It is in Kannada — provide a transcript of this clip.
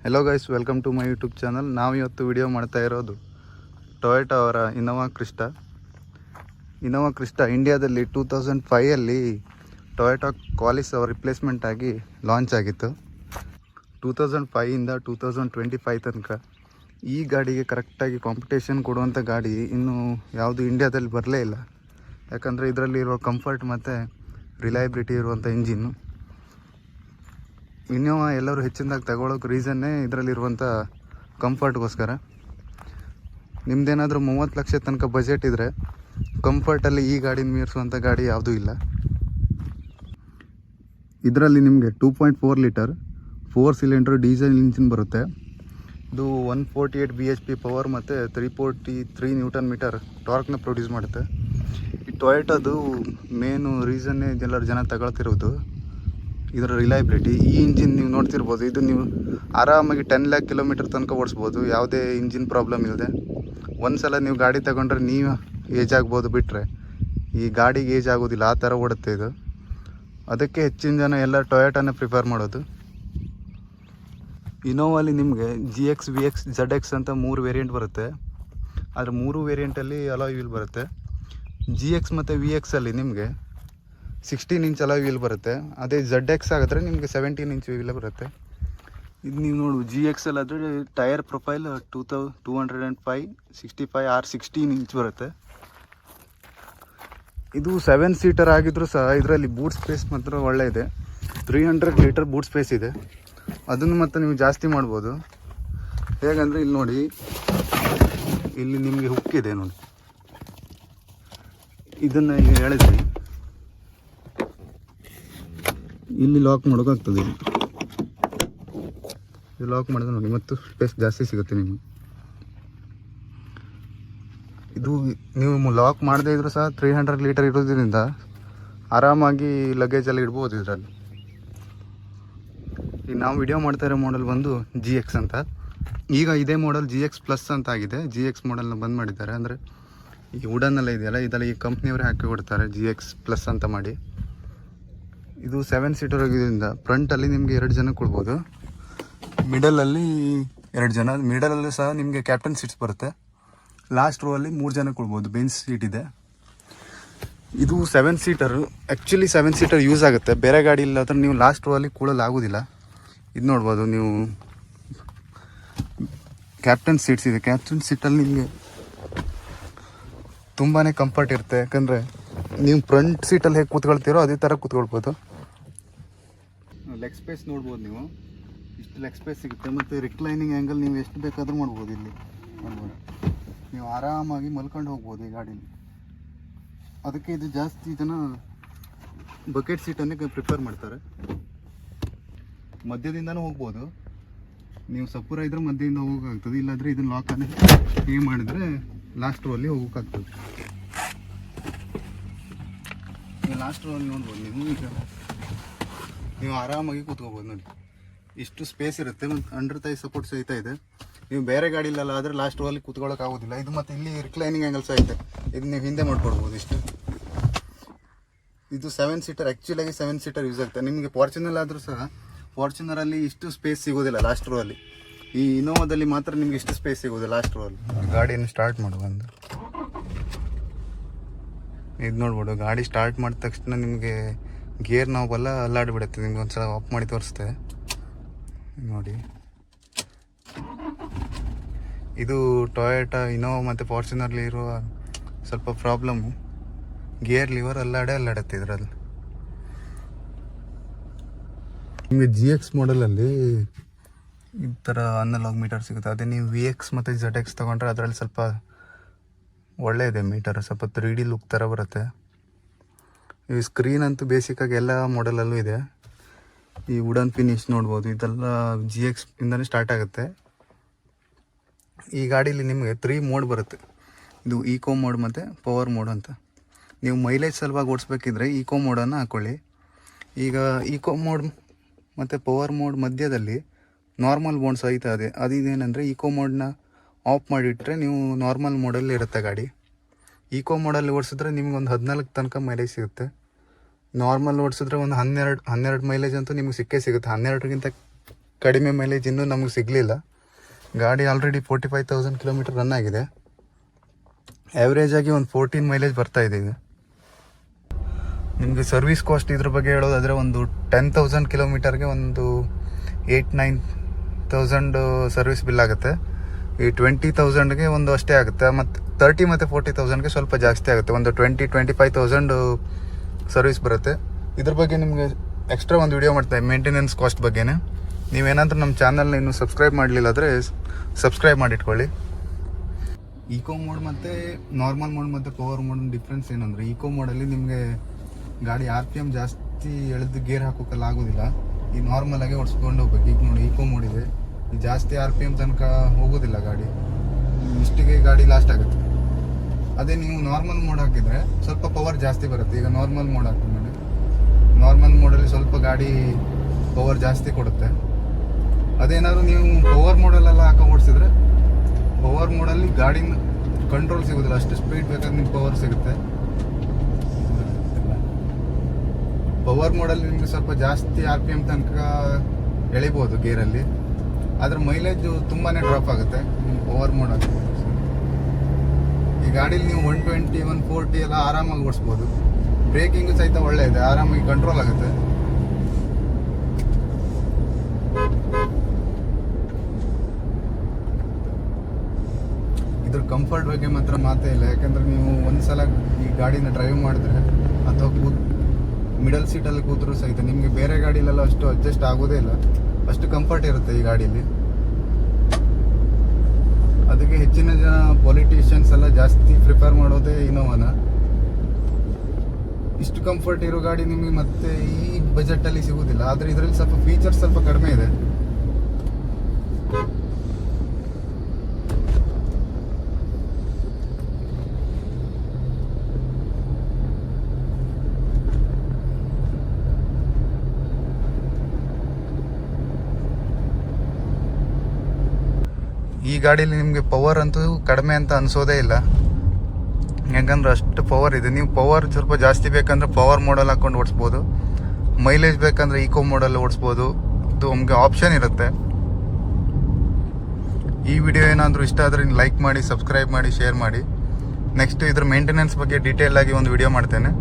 Hello guys, welcome to my YouTube channel. ನಾವು ಇವತ್ತು ವಿಡಿಯೋ ಮಾಡ್ತಾ ಇರೋದು ಟೊಯೋಟಾ ಅವರ ಇನೋವಾ ಕ್ರಿಸ್ಟಾ ಇಂಡಿಯಾದಲ್ಲಿ 2005 ಟೊಯೋಟಾ ಕ್ವಾಲಿಸ್ ಅವರ ರಿಪ್ಲೇಸ್ಮೆಂಟ್ ಆಗಿ ಲಾಂಚ್ ಆಗಿತ್ತು. 2005ಇಂದ 2025 ತನಕ ಈ ಗಾಡಿಗೆ ಕರೆಕ್ಟಾಗಿ ಕಾಂಪಿಟೇಷನ್ ಕೊಡುವಂಥ ಗಾಡಿ ಇನ್ನೂ ಯಾವುದು ಇಂಡಿಯಾದಲ್ಲಿ ಬರಲೇ ಇಲ್ಲ. ಯಾಕಂದರೆ ಇದರಲ್ಲಿರೋ ಕಂಫರ್ಟ್ ಮತ್ತು ರಿಲಯಬಿಲಿಟಿ ಇರುವಂಥ ಇಂಜಿನ್ನು. ಇನೋವಾ ಎಲ್ಲರೂ ಹೆಚ್ಚಿನದಾಗಿ ತಗೊಳ್ಳೋಕೆ ರೀಸನ್ನೇ ಇದರಲ್ಲಿರುವಂಥ ಕಂಫರ್ಟ್ಗೋಸ್ಕರ. ನಿಮ್ಮದೇನಾದರೂ 30 ಲಕ್ಷ ತನಕ ಬಜೆಟ್ ಇದ್ದರೆ ಕಂಫರ್ಟಲ್ಲಿ ಈ ಗಾಡಿನ ಮೀರಿಸುವಂಥ ಗಾಡಿ ಯಾವುದೂ ಇಲ್ಲ. ಇದರಲ್ಲಿ ನಿಮಗೆ 2.4 ಲೀಟರ್ 4 ಸಿಲಿಂಡರ್ ಡೀಸೆಲ್ ಇಂಜಿನ್ ಬರುತ್ತೆ. ಇದು 148 bhp ಪವರ್ ಮತ್ತು 343 ನ್ಯೂಟನ್ ಮೀಟರ್ ಟಾರ್ಕ್ನ ಪ್ರೊಡ್ಯೂಸ್ ಮಾಡುತ್ತೆ. ಈ ಟೊಯೋಟಾದು ಮೇನು ರೀಸನ್ನೇ ಎಲ್ಲರೂ ಜನ ತಗೊಳ್ತಿರೋದು ಇದರ ರಿಲಯಬಿಲಿಟಿ. ಈ ಇಂಜಿನ್ ನೀವು ನೋಡ್ತಿರ್ಬೋದು, ಇದು ನೀವು ಆರಾಮಾಗಿ 10 lakh ಕಿಲೋಮೀಟರ್ ತನಕ ಓಡಿಸ್ಬೋದು ಯಾವುದೇ ಇಂಜಿನ್ ಪ್ರಾಬ್ಲಮ್ ಇಲ್ಲದೆ. ಒಂದು ಸಲ ನೀವು ಗಾಡಿ ತಗೊಂಡ್ರೆ ನೀವು ಏಜ್ ಆಗ್ಬೋದು, ಬಿಟ್ಟರೆ ಈ ಗಾಡಿಗೆ ಏಜ್ ಆಗೋದಿಲ್ಲ, ಆ ಥರ ಓಡುತ್ತೆ ಇದು. ಅದಕ್ಕೆ ಹೆಚ್ಚಿನ ಜನ ಎಲ್ಲ ಟೊಯೋಟಾನೇ ಪ್ರಿಫರ್ ಮಾಡೋದು. ಇನೋವಾಲಿ ನಿಮಗೆ GX, VX, ZX ಅಂತ 3 ವೇರಿಯಂಟ್ ಬರುತ್ತೆ. ಆದರೆ 3 ವೇರಿಯಂಟಲ್ಲಿ ಅಲಾಯ್ ವೀಲ್ ಬರುತ್ತೆ. GX ಮತ್ತು VXಲ್ಲಿ ನಿಮಗೆ 16 ಇಂಚ್ ಅಲಾಯ್ ವೀಲ್ ಬರುತ್ತೆ. ಅದೇ ZX ಆಗಿದ್ರೆ ನಿಮಗೆ 17 ಇಂಚ್ ವೀಲ್ ಬರುತ್ತೆ. ಇದು ನೀವು ನೋಡು, GX ಅಲ್ಲಾದರೆ ಟೈರ್ ಪ್ರೊಫೈಲ್ 205 65 R16 ಇಂಚ್ ಬರುತ್ತೆ. ಇದು 7 ಸೀಟರ್ ಆಗಿದ್ರೂ ಸಹ ಇದರಲ್ಲಿ ಬೂಟ್ ಸ್ಪೇಸ್ ಮಾತ್ರ ಒಳ್ಳೆ ಇದೆ. 300 ಲೀಟರ್ ಬೂಟ್ ಸ್ಪೇಸ್ ಇದೆ. ಅದನ್ನು ಮತ್ತೆ ನೀವು ಜಾಸ್ತಿ ಮಾಡ್ಬೋದು. ಹೇಗಂದರೆ ಇಲ್ಲಿ ನೋಡಿ, ಇಲ್ಲಿ ನಿಮಗೆ ಹುಕ್ ಇದೆ ನೋಡಿ. ಇದನ್ನು ಈಗ ಹೇಳಿದ್ರಿ ಇಲ್ಲಿ ಲಾಕ್ ಮಾಡೋಕ್ಕಾಗ್ತದೆ. ಇದು ಲಾಕ್ ಮಾಡಿದ್ರೆ ನೋಡಿ, ಮತ್ತು ಸ್ಪೇಸ್ ಜಾಸ್ತಿ ಸಿಗುತ್ತೆ ನಿಮಗೆ. ಇದು ನೀವು ಲಾಕ್ ಮಾಡದೇ ಇದ್ರೂ ಸಹ 300 ಲೀಟರ್ ಇರೋದ್ರಿಂದ ಆರಾಮಾಗಿ ಲಗೇಜಲ್ಲಿ ಇಡ್ಬೋದು ಇದರಲ್ಲಿ. ಈಗ ನಾವು ವಿಡಿಯೋ ಮಾಡ್ತಾ ಇರೋ ಮಾಡೆಲ್ ಬಂದು GX ಅಂತ. ಈಗ ಇದೇ ಮಾಡೆಲ್ GX ಪ್ಲಸ್ ಅಂತ ಆಗಿದೆ. GX ಮಾಡೆಲ್ನ ಬಂದ್ ಮಾಡಿದ್ದಾರೆ. ಅಂದರೆ ಈ ವುಡನ್ನೆಲ್ಲ ಇದೆಯಲ್ಲ, ಇದೆಲ್ಲ ಈ ಕಂಪ್ನಿಯವರೇ ಹಾಕಿ ಕೊಡ್ತಾರೆ GX ಪ್ಲಸ್ ಅಂತ ಮಾಡಿ. ಇದು 7 ಸೀಟರ್ ಆಗಿದ್ದರಿಂದ ಫ್ರಂಟಲ್ಲಿ ನಿಮಗೆ 2 ಜನ ಕೊಡ್ಬೋದು, ಮಿಡಲಲ್ಲಿ 2 ಜನ. ಮಿಡಲಲ್ಲೂ ಸಹ ನಿಮಗೆ ಕ್ಯಾಪ್ಟನ್ ಸೀಟ್ಸ್ ಬರುತ್ತೆ. ಲಾಸ್ಟ್ ರೋ ಅಲ್ಲಿ 3 ಜನ ಕೊಡ್ಬೋದು, ಬೆಂಚ್ ಸೀಟ್ ಇದೆ. ಇದು 7 ಸೀಟರು. ಆ್ಯಕ್ಚುಲಿ 7 ಸೀಟರ್ ಯೂಸ್ ಆಗುತ್ತೆ. ಬೇರೆ ಗಾಡಿ ಇಲ್ಲ ಅಂದರೆ ನೀವು ಲಾಸ್ಟ್ ರೋ ಅಲ್ಲಿ ಕೂಳಲು ಆಗೋದಿಲ್ಲ. ಇದು ನೋಡ್ಬೋದು ನೀವು, ಕ್ಯಾಪ್ಟನ್ ಸೀಟ್ಸ್ ಇದೆ. ಕ್ಯಾಪ್ಟನ್ ಸೀಟಲ್ಲಿ ನಿಮಗೆ ತುಂಬಾ ಕಂಫರ್ಟ್ ಇರುತ್ತೆ. ಯಾಕಂದರೆ ನೀವು ಫ್ರಂಟ್ ಸೀಟಲ್ಲಿ ಹೇಗೆ ಕೂತ್ಕೊಳ್ತೀರೋ ಅದೇ ಥರ ಕೂತ್ಕೊಳ್ಬೋದು. ಲೆಗ್ ಸ್ಪೇಸ್ ನೋಡ್ಬೋದು ನೀವು, ಇಷ್ಟು ಲೆಗ್ ಸ್ಪೇಸ್ ಸಿಗುತ್ತೆ. ಮತ್ತು ರಿಕ್ಲೈನಿಂಗ್ ಆ್ಯಂಗಲ್ ನೀವು ಎಷ್ಟು ಬೇಕಾದರೂ ಮಾಡ್ಬೋದು. ಇಲ್ಲಿ ಮಾಡ್ಬೋದು, ನೀವು ಆರಾಮಾಗಿ ಮಲ್ಕೊಂಡು ಹೋಗ್ಬೋದು ಈ ಗಾಡೀಲಿ. ಅದಕ್ಕೆ ಇದು ಜಾಸ್ತಿ ಜನ ಬಕೆಟ್ ಸೀಟನ್ನೇ ಪ್ರಿಫರ್ ಮಾಡ್ತಾರೆ. ಮಧ್ಯದಿಂದನೂ ಹೋಗ್ಬೋದು. ನೀವು ಸಪೂರ ಇದ್ರೆ ಮಧ್ಯದಿಂದ ಹೋಗೋಕ್ಕಾಗ್ತದೆ. ಇಲ್ಲಾಂದರೆ ಇದನ್ನು ಲಾಕನ್ನೇ ಹೀಗೆ ಮಾಡಿದರೆ ಲಾಸ್ಟ್ ರೋ ಅಲ್ಲಿ ಹೋಗೋಕ್ಕಾಗ್ತದೆ. ಲಾಸ್ಟ್ ರೋ ಅಲ್ಲಿ ನೋಡ್ಬೋದು ನೀವು. ಈಗ ನೀವು ಆರಾಮಾಗಿ ಕೂತ್ಕೋಬೋದು ನೋಡಿ, ಇಷ್ಟು ಸ್ಪೇಸ್ ಇರುತ್ತೆ. ಮತ್ತು ಅಂಡರ್ ಥೈ ಸಪೋರ್ಟ್ ಸಹಿತ ಇದೆ. ನೀವು ಬೇರೆ ಗಾಡಿಲೆಲ್ಲ ಆದರೆ ಲಾಸ್ಟ್ ರೋ ಅಲ್ಲಿ ಕೂತ್ಕೊಳ್ಳೋಕ್ಕಾಗೋದಿಲ್ಲ. ಇದು ಮತ್ತು ಇಲ್ಲಿ ರಿಕ್ಲೈನಿಂಗ್ ಆ್ಯಂಗಲ್ ಸಹ ಇದೆ. ಇದು ನೀವು ಹಿಂದೆ ಮಾಡ್ಕೊಡ್ಬೋದು ಇಷ್ಟು. ಇದು 7 ಸೀಟರ್. ಆ್ಯಕ್ಚುಲಾಗಿ 7 ಸೀಟರ್ ಯೂಸ್ ಆಗ್ತದೆ. ನಿಮಗೆ ಫಾರ್ಚುನರ್ ಆದರೂ ಸಹ ಫಾರ್ಚುನರಲ್ಲಿ ಇಷ್ಟು ಸ್ಪೇಸ್ ಸಿಗೋದಿಲ್ಲ ಲಾಸ್ಟ್ ರೋ ಅಲ್ಲಿ. ಈ ಇನೋವಾದಲ್ಲಿ ಮಾತ್ರ ನಿಮ್ಗೆ ಇಷ್ಟು ಸ್ಪೇಸ್ ಸಿಗೋದಿಲ್ಲ ಲಾಸ್ಟ್ ರೋ ಅಲ್ಲಿ. ಗಾಡಿಯನ್ನು ಸ್ಟಾರ್ಟ್ ಮಾಡುವ ಒಂದು ಇದು ನೋಡ್ಬೋದು. ಗಾಡಿ ಸ್ಟಾರ್ಟ್ ಮಾಡಿದ ತಕ್ಷಣ ನಿಮಗೆ ಗೇರ್ ನಾವೆಲ್ಲ ಅಲ್ಲಾಡಿಬಿಡುತ್ತೆ. ನಿಮ್ಗೆ ಒಂದು ಸಲ ಆಫ್ ಮಾಡಿ ತೋರಿಸ್ತೇವೆ ನೋಡಿ. ಇದು ಟೊಯೋಟಾ ಇನೋವಾ ಮತ್ತು ಫಾರ್ಚುನರ್ಲಿ ಇರುವ ಸ್ವಲ್ಪ ಪ್ರಾಬ್ಲಮ್ಮು. ಗೇರ್ ಲಿವರ್ ಅಲ್ಲಾಡುತ್ತೆ ಇದರಲ್ಲಿ. ನಿಮಗೆ GX ಮಾಡೆಲಲ್ಲಿ ಈ ಥರ ಅನಲಾಗ್ ಮೀಟರ್ ಸಿಗುತ್ತೆ. ಅದೇ ನೀವು VX ಮತ್ತು ZX ತೊಗೊಂಡ್ರೆ ಅದರಲ್ಲಿ ಸ್ವಲ್ಪ ಒಳ್ಳೆಯದೆ ಮೀಟರ್. ಸ್ವಲ್ಪ 3D ಲುಕ್ ಥರ ಬರುತ್ತೆ. ಈ ಸ್ಕ್ರೀನ್ ಅಂತೂ ಬೇಸಿಕ್ಕಾಗಿ ಎಲ್ಲ ಮಾಡೆಲಲ್ಲೂ ಇದೆ. ಈ ವುಡನ್ ಫಿನಿಶ್ ನೋಡ್ಬೋದು. ಇದೆಲ್ಲ GX ಇಂದನೇ ಸ್ಟಾರ್ಟ್ ಆಗುತ್ತೆ. ಈ ಗಾಡೀಲಿ ನಿಮಗೆ 3 ಮೋಡ್ ಬರುತ್ತೆ. ಇದು ಈಕೋ ಮೋಡ್ ಮತ್ತು ಪವರ್ ಮೋಡ್ ಅಂತ. ನೀವು ಮೈಲೇಜ್ ಸಲುವಾಗಿ ಓಡಿಸ್ಬೇಕಿದ್ರೆ ಈಕೋ ಮೋಡನ್ನು ಹಾಕ್ಕೊಳ್ಳಿ. ಈಗ ಈಕೋ ಮೋಡ್ ಮತ್ತು ಪವರ್ ಮೋಡ್ ಮಧ್ಯದಲ್ಲಿ ನಾರ್ಮಲ್ ಮೋಡ್ ಸಹಿತ ಇದೆ. ಅದಿದೇನೆಂದರೆ ಈಕೋ ಮೋಡನ್ನ ಆಫ್ ಮಾಡಿಟ್ರೆ ನೀವು ನಾರ್ಮಲ್ ಮೋಡಲ್ಲಿ ಇರುತ್ತೆ ಗಾಡಿ. ಈಕೋ ಮೋಡಲ್ಲಿ ಓಡಿಸಿದ್ರೆ ನಿಮ್ಗೆ 14 ತನಕ ಮೈಲೇಜ್ ಸಿಗುತ್ತೆ. ನಾರ್ಮಲ್ ಓಡಿಸಿದ್ರೆ 12 ಮೈಲೇಜ್ ಅಂತೂ ನಿಮಗೆ ಸಿಕ್ಕೇ ಸಿಗುತ್ತೆ. 12ಗಿಂತ ಕಡಿಮೆ ಮೈಲೇಜ್ ಇನ್ನೂ ನಮಗೆ ಸಿಗಲಿಲ್ಲ. ಗಾಡಿ ಆಲ್ರೆಡಿ 45,000 ಕಿಲೋಮೀಟರ್ ರನ್ ಆಗಿದೆ. ಆ್ಯಾವ್ರೇಜ್ ಆಗಿ ಒಂದು 14 ಮೈಲೇಜ್ ಬರ್ತಾ ಇದೆ ಈಗ. ನಿಮಗೆ ಸರ್ವಿಸ್ ಕಾಸ್ಟ್ ಇದ್ರ ಬಗ್ಗೆ ಹೇಳೋದಾದರೆ ಒಂದು 10,000 ಕಿಲೋಮೀಟರ್ಗೆ ಒಂದು 8-9,000 ಸರ್ವಿಸ್ ಬಿಲ್ ಆಗುತ್ತೆ. ಈ 20,000ಗೆ ಒಂದು ಅಷ್ಟೇ ಆಗುತ್ತೆ. ಮತ್ತು 30 ಮತ್ತು 40,000ಗೆ ಸ್ವಲ್ಪ ಜಾಸ್ತಿ ಆಗುತ್ತೆ. ಒಂದು 20-25,000 ಸರ್ವಿಸ್ ಬರುತ್ತೆ. ಇದ್ರ ಬಗ್ಗೆ ನಿಮಗೆ ಎಕ್ಸ್ಟ್ರಾ ಒಂದು ವಿಡಿಯೋ ಮಾಡ್ತಾ ಮೇಂಟೆನೆನ್ಸ್ ಕಾಸ್ಟ್ ಬಗ್ಗೆನೇ. ನೀವೇನಾದರೂ ನಮ್ಮ ಚಾನಲ್ನ ಇನ್ನೂ ಸಬ್ಸ್ಕ್ರೈಬ್ ಮಾಡಲಿಲ್ಲ ಆದರೆ ಸಬ್ಸ್ಕ್ರೈಬ್ ಮಾಡಿಟ್ಕೊಳ್ಳಿ. ಈಕೋ ಮೋಡ್ ಮತ್ತು ನಾರ್ಮಲ್ ಮೋಡ್ ಮತ್ತು ಪವರ್ ಮೋಡ್ ಡಿಫ್ರೆನ್ಸ್ ಏನಂದರೆ, ಈಕೋ ಮೋಡಲ್ಲಿ ನಿಮಗೆ ಗಾಡಿ RPM ಜಾಸ್ತಿ ಎಳೆದು ಗೇರ್ ಹಾಕೋಕ್ಕೆಲ್ಲ ಆಗೋದಿಲ್ಲ. ಈ ನಾರ್ಮಲಾಗೆ ಓಡಿಸ್ಕೊಂಡು ಹೋಗ್ಬೇಕು. ಈಗ ನೋಡಿ ಈಕೋ ಮೋಡ್ ಇದೆ, ಈ ಜಾಸ್ತಿ RPM ತನಕ ಹೋಗೋದಿಲ್ಲ ಗಾಡಿ, ಇಷ್ಟಿಗೆ ಗಾಡಿ ಲಾಸ್ಟ್ ಆಗುತ್ತೆ. ಅದೇ ನೀವು ನಾರ್ಮಲ್ ಮೋಡ್ ಹಾಕಿದರೆ ಸ್ವಲ್ಪ ಪವರ್ ಜಾಸ್ತಿ ಬರುತ್ತೆ. ಈಗ ನಾರ್ಮಲ್ ಮೋಡ್ ಹಾಕ್ತೀನಿ ನೋಡಿ, ನಾರ್ಮಲ್ ಮೋಡಲ್ಲಿ ಸ್ವಲ್ಪ ಗಾಡಿ ಪವರ್ ಜಾಸ್ತಿ ಕೊಡುತ್ತೆ. ಅದೇನಾದರೂ ನೀವು ಪವರ್ ಮೋಡಲ್ಲೆಲ್ಲ ಹಾಕೋ ಓಡಿಸಿದ್ರೆ ಪವರ್ ಮೋಡಲ್ಲಿ ಗಾಡಿನ ಕಂಟ್ರೋಲ್ ಸಿಗೋದಿಲ್ಲ. ಅಷ್ಟು ಸ್ಪೀಡ್ ಬೇಕಾದ್ರೆ ನಿಮ್ಗೆ ಪವರ್ ಸಿಗುತ್ತೆ. ಪವರ್ ಮೋಡಲ್ಲಿ ನಿಮಗೆ ಸ್ವಲ್ಪ ಜಾಸ್ತಿ RPM ತನಕ ಎಳಿಬೋದು ಗೇರಲ್ಲಿ, ಆದರೆ ಮೈಲೇಜು ತುಂಬಾ ಡ್ರಾಪ್ ಆಗುತ್ತೆ ಪವರ್ ಮೋಡಲ್ಲಿ. ಈ ಗಾಡೀಲಿ ನೀವು 120, 140 ಎಲ್ಲ ಆರಾಮಾಗಿ ಓಡಿಸ್ಬೋದು. ಬ್ರೇಕಿಂಗು ಸಹಿತ ಒಳ್ಳೆ ಇದೆ, ಆರಾಮಾಗಿ ಕಂಟ್ರೋಲ್ ಆಗುತ್ತೆ. ಇದ್ರ ಕಂಫರ್ಟ್ ಬಗ್ಗೆ ಮಾತ್ರ ಮಾತೇ ಇಲ್ಲ. ಯಾಕಂದರೆ ನೀವು ಒಂದ್ಸಲ ಈ ಗಾಡಿನ ಡ್ರೈವ್ ಮಾಡಿದ್ರೆ ಅಥವಾ ಮಿಡಲ್ ಸೀಟಲ್ಲಿ ಕೂತ್ರೂ ಸಹಿತ ನಿಮಗೆ ಬೇರೆ ಗಾಡಿಲೆಲ್ಲ ಅಷ್ಟು ಅಡ್ಜಸ್ಟ್ ಆಗೋದೇ ಇಲ್ಲ, ಅಷ್ಟು ಕಂಫರ್ಟ್ ಇರುತ್ತೆ ಈ ಗಾಡೀಲಿ. ಅದಕ್ಕೆ ಹೆಚ್ಚಿನ ಜನ ಪೊಲಿಟಿಷಿಯನ್ಸ್ ಎಲ್ಲ ಜಾಸ್ತಿ ಪ್ರಿಫರ್ ಮಾಡೋದೇ ಇನೋವಾನ. ಇಷ್ಟು ಕಂಫರ್ಟ್ ಇರೋ ಗಾಡಿ ನಿಮಗೆ ಮತ್ತೆ ಈ ಬಜೆಟಲ್ಲಿ ಸಿಗೋದಿಲ್ಲ. ಆದರೆ ಇದರಲ್ಲಿ ಸ್ವಲ್ಪ ಫೀಚರ್ಸ್ ಸ್ವಲ್ಪ ಕಡಿಮೆ ಇದೆ. ಈ ಗಾಡೀಲಿ ನಿಮಗೆ ಪವರ್ ಅಂತೂ ಕಡಿಮೆ ಅಂತ ಅನಿಸೋದೇ ಇಲ್ಲ, ಯಾಕಂದ್ರೆ ಅಷ್ಟು ಪವರ್ ಇದೆ. ನೀವು ಪವರ್ ಸ್ವಲ್ಪ ಜಾಸ್ತಿ ಬೇಕಂದ್ರೆ ಪವರ್ ಮೋಡಲ್ ಹಾಕ್ಕೊಂಡು ಓಡಿಸ್ಬೋದು, ಮೈಲೇಜ್ ಬೇಕಂದ್ರೆ ಈಕೋ ಮೋಡಲ್ಲಿ ಓಡಿಸ್ಬೋದು. ಅದು ನಮಗೆ ಆಪ್ಷನ್ ಇರುತ್ತೆ. ಈ ವಿಡಿಯೋ ಏನಾದರೂ ಇಷ್ಟ ಆದರೆ ಲೈಕ್ ಮಾಡಿ, ಸಬ್ಸ್ಕ್ರೈಬ್ ಮಾಡಿ, ಶೇರ್ ಮಾಡಿ. ನೆಕ್ಸ್ಟ್ ಇದ್ರ ಮೇಂಟೆನೆನ್ಸ್ ಬಗ್ಗೆ ಡೀಟೇಲ್ ಆಗಿ ಒಂದು ವಿಡಿಯೋ ಮಾಡ್ತೇನೆ.